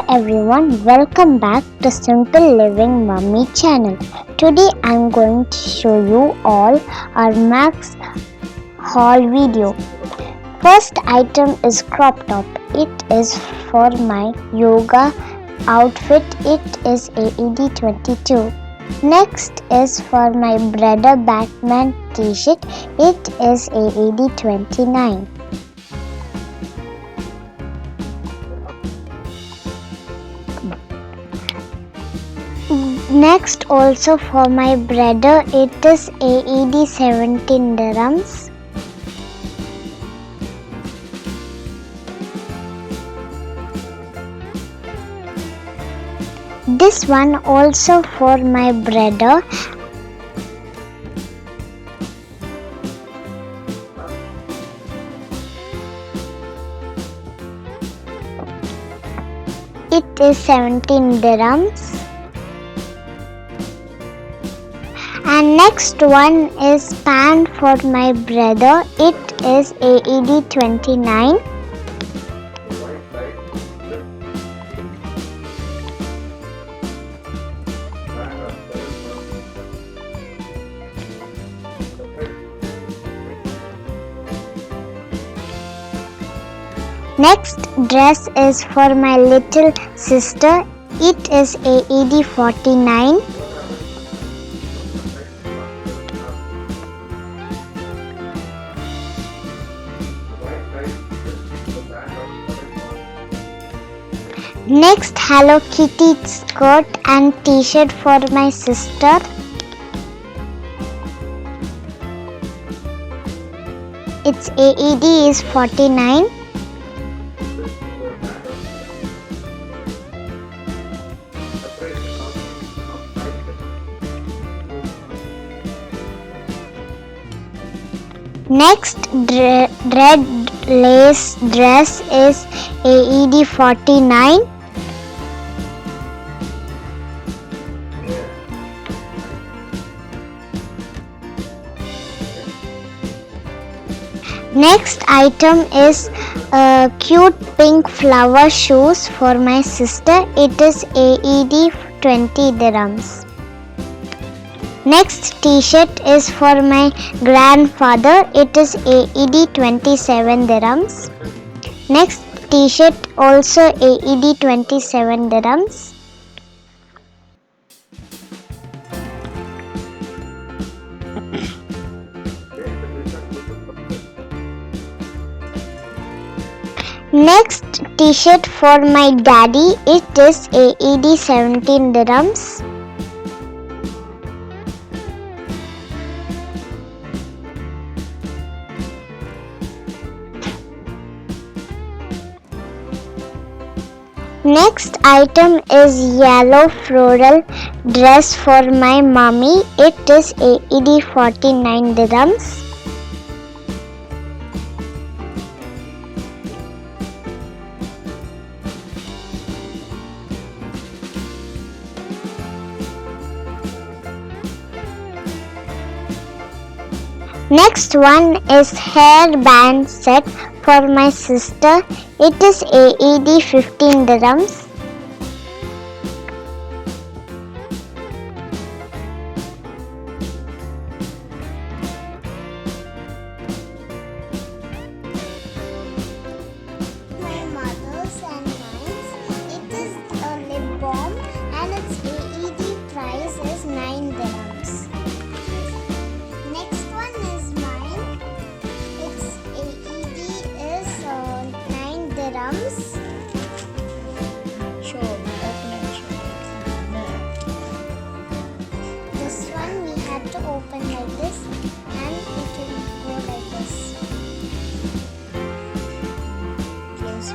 everyone, welcome back to Simple Living Mummy channel. Today I'm going to show you all our Max haul video. First item is crop top. It is for my yoga outfit. It is AED 22. Next is for my brother Batman t-shirt. It is AED 29. Next also for my brother, it is AED 17 dirhams. This one also for my brother. It is 17 dirhams. And next one is pant for my brother. It is AED 29. Next dress is for my little sister. It is AED 49. Next Hello Kitty skirt and t-shirt for my sister. Its AED is 49. Next red lace dress is AED 49. Next item is cute pink flower shoes for my sister. It is AED 20 dirhams. Next t-shirt is for my grandfather. It is AED 27 dirhams. Next t-shirt also AED 27 dirhams. Next t-shirt for my daddy. It is AED 17 dirhams. Next item is yellow floral dress for my mommy. It is AED 49 dirhams. Next one is hairband set for my sister. It is AED 15 dirhams. My mother's and mine's. It is a lip balm and its AED price is 9 dirhams. Next one is mine. Its AED is 9 dirhams. Sure, open and show it. This one we had to open like this and it will go like this. Close.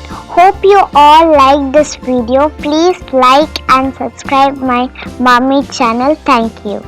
Hope you all like this video. Please like and subscribe my mommy channel. Thank you.